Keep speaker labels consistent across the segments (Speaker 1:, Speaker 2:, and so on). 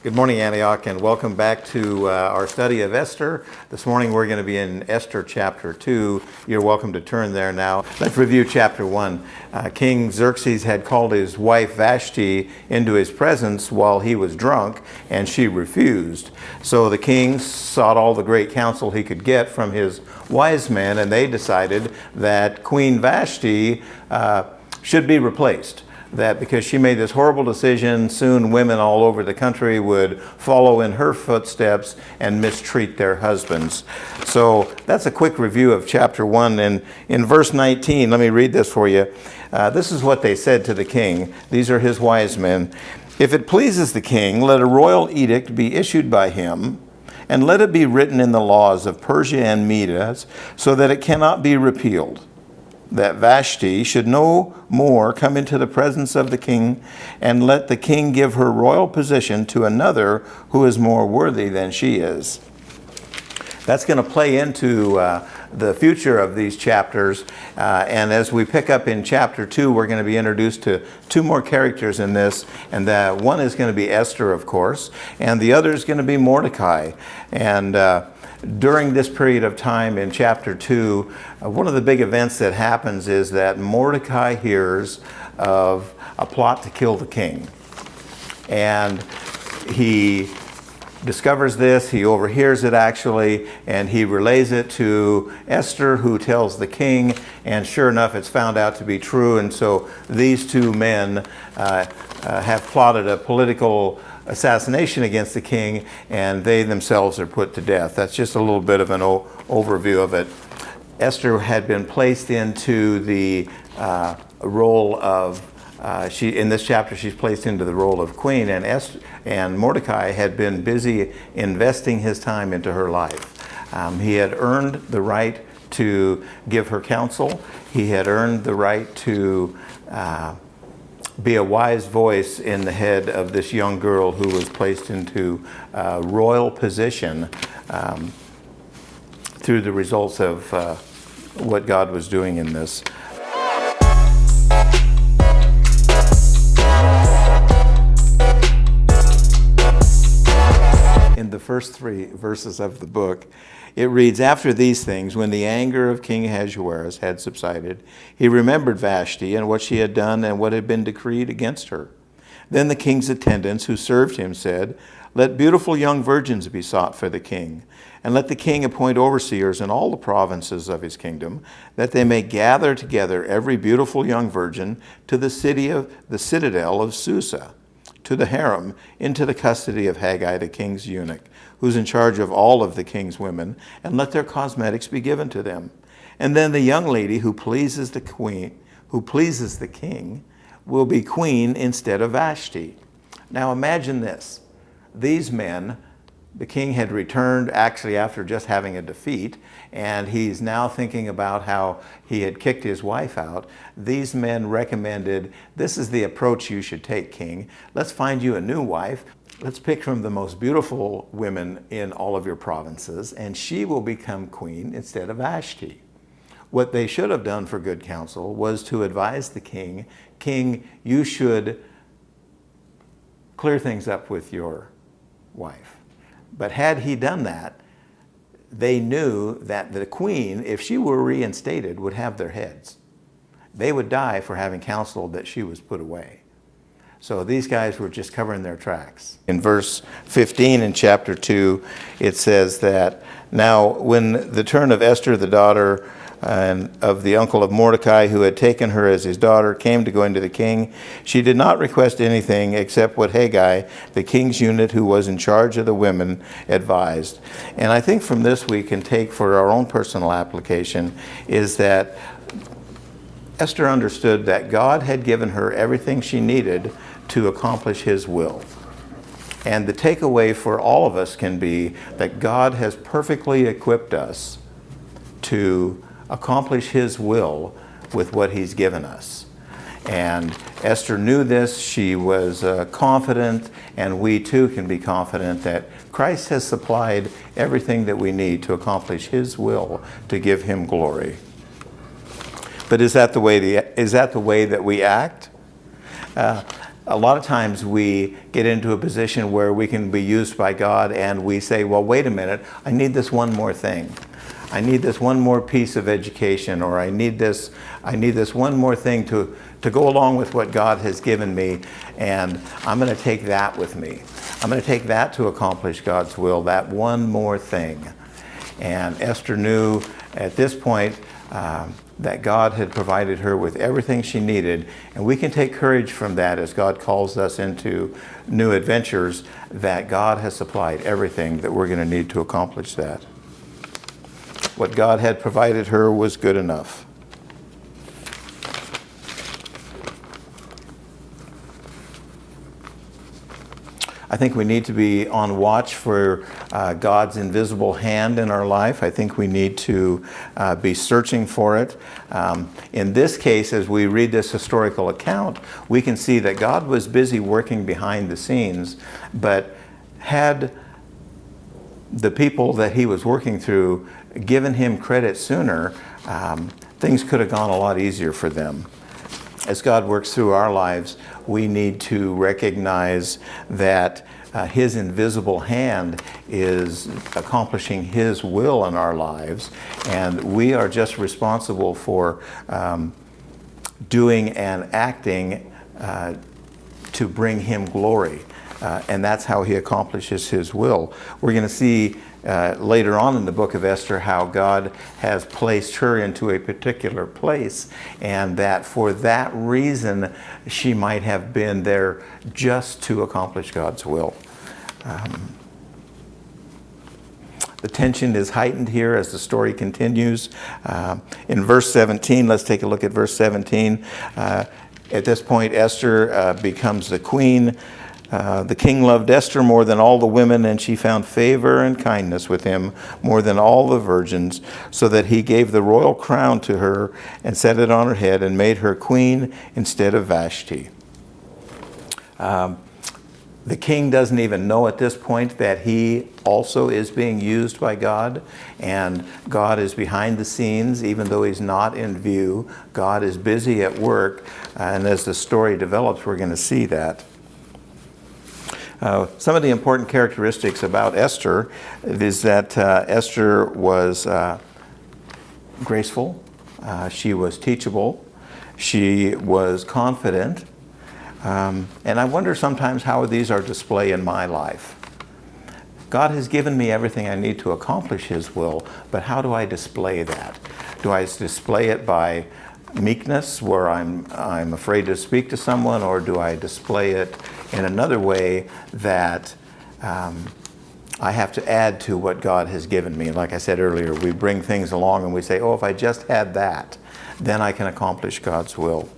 Speaker 1: Good morning, Antioch, and welcome back to our study of Esther. This morning we're going to be in Esther chapter 2. You're welcome to turn there now. Let's review chapter 1. King Xerxes had called his wife Vashti into his presence while he was drunk, and she refused. So the king sought all the great counsel he could get from his wise men, and they decided that Queen Vashti should be replaced. That because she made this horrible decision, soon women all over the country would follow in her footsteps and mistreat their husbands. So that's a quick review of chapter 1. And in verse 19, let me read this for you. This is what they said to the king. These are his wise men. If it pleases the king, let a royal edict be issued by him, and let it be written in the laws of Persia and Media, so that it cannot be repealed, that Vashti should no more come into the presence of the king, and let the king give her royal position to another who is more worthy than she is. That's going to play into the future of these chapters. And as we pick up in chapter 2, we're going to be introduced to two more characters in this. And one is going to be Esther, of course, and the other is going to be Mordecai. And during this period of time in chapter 2, one of the big events that happens is that Mordecai hears of a plot to kill the king. And he discovers this, he overhears it actually, and he relays it to Esther, who tells the king, and sure enough it's found out to be true. And so these two men have plotted a political assassination against the king, and they themselves are put to death. That's just a little bit of an overview of it. Esther had been placed into the role of in this chapter she's placed into the role of queen, and Mordecai had been busy investing his time into her life. He had earned the right to give her counsel. He had earned the right to be a wise voice in the head of this young girl who was placed into royal position through the results of what God was doing in this. In the first 3 verses of the book, it reads, "After these things, when the anger of King Ahasuerus had subsided, he remembered Vashti and what she had done and what had been decreed against her. Then the king's attendants who served him said, 'Let beautiful young virgins be sought for the king, and let the king appoint overseers in all the provinces of his kingdom, that they may gather together every beautiful young virgin to the citadel of Susa, to the harem, into the custody of Haggai the king's eunuch, who's in charge of all of the king's women, and let their cosmetics be given to them. And then the young lady who pleases the king, will be queen instead of Vashti.'" Now imagine this. These men, the king had returned actually after just having a defeat, and he's now thinking about how he had kicked his wife out. These men recommended, "This is the approach you should take, king. Let's find you a new wife. Let's pick from the most beautiful women in all of your provinces, and she will become queen instead of Vashti." What they should have done for good counsel was to advise the king, "King, you should clear things up with your wife." But had he done that, they knew that the queen, if she were reinstated, would have their heads. They would die for having counseled that she was put away. So these guys were just covering their tracks. In verse 15 in chapter 2, it says that, "Now when the turn of Esther, the daughter and of the uncle of Mordecai, who had taken her as his daughter, came to go into the king, she did not request anything except what Haggai, the king's eunuch who was in charge of the women, advised." And I think from this we can take for our own personal application is that Esther understood that God had given her everything she needed to accomplish his will. And the takeaway for all of us can be that God has perfectly equipped us to accomplish his will with what he's given us. And Esther knew this. She was confident, and we too can be confident that Christ has supplied everything that we need to accomplish his will, to give him glory. But is that the way that we act? a lot of times we get into a position where we can be used by God and we say, well, wait a minute, I need this one more thing. I need this one more piece of education, or I need this one more thing to go along with what God has given me, and I'm going to take that with me. I'm going to take that to accomplish God's will, that one more thing. And Esther knew at this point that God had provided her with everything she needed, and we can take courage from that as God calls us into new adventures, that God has supplied everything that we're going to need to accomplish that. What God had provided her was good enough. I think we need to be on watch for God's invisible hand in our life. I think we need to be searching for it. In this case, as we read this historical account, we can see that God was busy working behind the scenes, but had the people that he was working through given him credit sooner, things could have gone a lot easier for them. As God works through our lives, we need to recognize that his invisible hand is accomplishing his will in our lives, and we are just responsible for doing and acting to bring him glory. And that's how he accomplishes his will. We're going to see later on in the book of Esther how God has placed her into a particular place, and that for that reason she might have been there just to accomplish God's will. The tension is heightened here as the story continues. In verse 17, let's take a look at verse 17. At this point, Esther becomes the queen. The king loved Esther more than all the women, and she found favor and kindness with him more than all the virgins, so that he gave the royal crown to her and set it on her head and made her queen instead of Vashti. The king doesn't even know at this point that he also is being used by God, and God is behind the scenes even though he's not in view. God is busy at work, and as the story develops, we're going to see that. Some of the important characteristics about Esther is that Esther was graceful, she was teachable, she was confident, and I wonder sometimes how these are displayed in my life. God has given me everything I need to accomplish his will, but how do I display that? Do I display it by meekness, where I'm afraid to speak to someone, or do I display it in another way that I have to add to what God has given me? Like I said earlier, we bring things along and we say, oh, if I just had that, then I can accomplish God's will.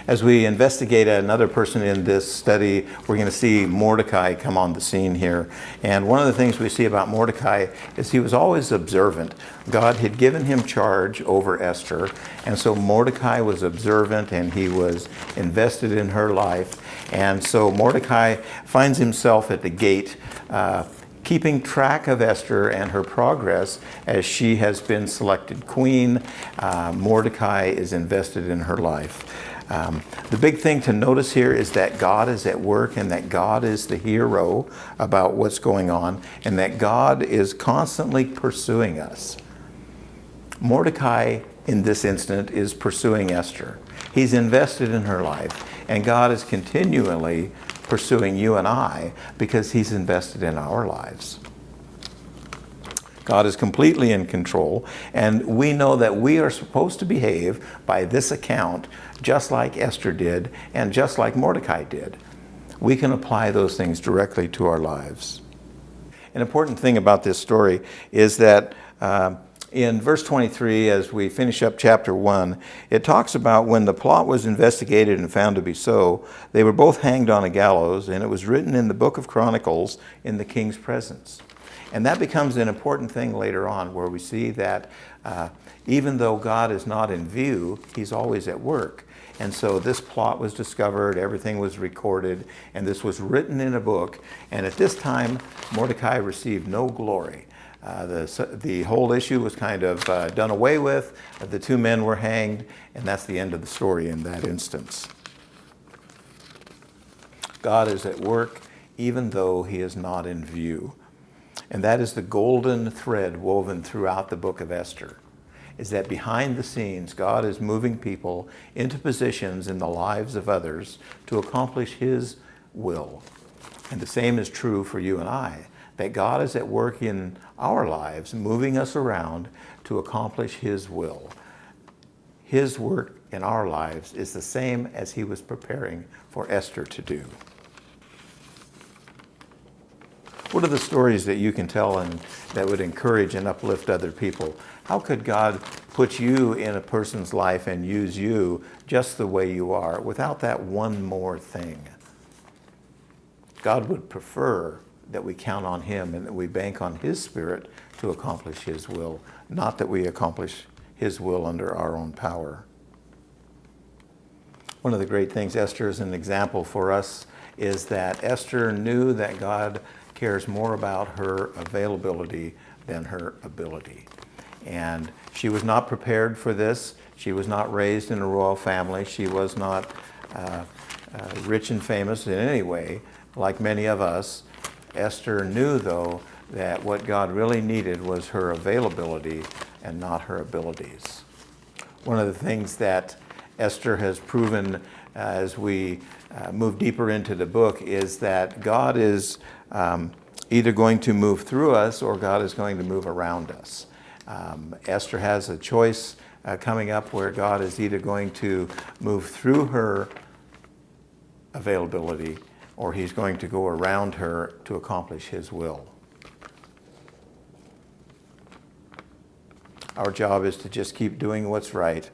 Speaker 1: As we investigate another person in this study, we're going to see Mordecai come on the scene here. And one of the things we see about Mordecai is he was always observant. God had given him charge over Esther, and so Mordecai was observant and he was invested in her life. And so Mordecai finds himself at the gate, keeping track of Esther and her progress as she has been selected queen. Mordecai is invested in her life. The big thing to notice here is that God is at work, and that God is the hero about what's going on, and that God is constantly pursuing us. Mordecai, in this instant, is pursuing Esther. He's invested in her life, and God is continually pursuing you and I because he's invested in our lives. God is completely in control, and we know that we are supposed to behave by this account just like Esther did and just like Mordecai did. We can apply those things directly to our lives. An important thing about this story is that in verse 23, as we finish up chapter 1, it talks about when the plot was investigated and found to be so, they were both hanged on a gallows, and it was written in the book of Chronicles in the king's presence. And that becomes an important thing later on, where we see that even though God is not in view, he's always at work. And so this plot was discovered, everything was recorded, and this was written in a book. And at this time, Mordecai received no glory. The whole issue was kind of done away with. The two men were hanged, and that's the end of the story in that instance. God is at work even though he is not in view. And that is the golden thread woven throughout the book of Esther, is that behind the scenes, God is moving people into positions in the lives of others to accomplish his will. And the same is true for you and I, that God is at work in our lives, moving us around to accomplish his will. His work in our lives is the same as he was preparing for Esther to do. What are the stories that you can tell and that would encourage and uplift other people? How could God put you in a person's life and use you just the way you are without that one more thing? God would prefer that we count on him and that we bank on his Spirit to accomplish his will, not that we accomplish his will under our own power. One of the great things, Esther is an example for us, is that Esther knew that God cares more about her availability than her ability. And she was not prepared for this. She was not raised in a royal family. She was not rich and famous in any way, like many of us. Esther knew, though, that what God really needed was her availability and not her abilities. One of the things that Esther has proven as we move deeper into the book is that God is either going to move through us or God is going to move around us. Esther has a choice coming up where God is either going to move through her availability or he's going to go around her to accomplish his will. Our job is to just keep doing what's right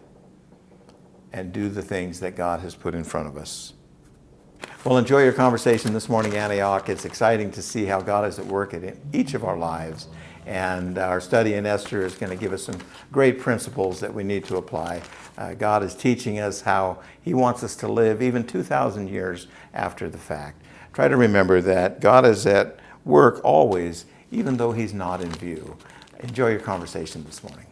Speaker 1: and do the things that God has put in front of us. Well, enjoy your conversation this morning, Antioch. It's exciting to see how God is at work in each of our lives. And our study in Esther is going to give us some great principles that we need to apply. God is teaching us how he wants us to live even 2,000 years after the fact. Try to remember that God is at work always, even though he's not in view. Enjoy your conversation this morning.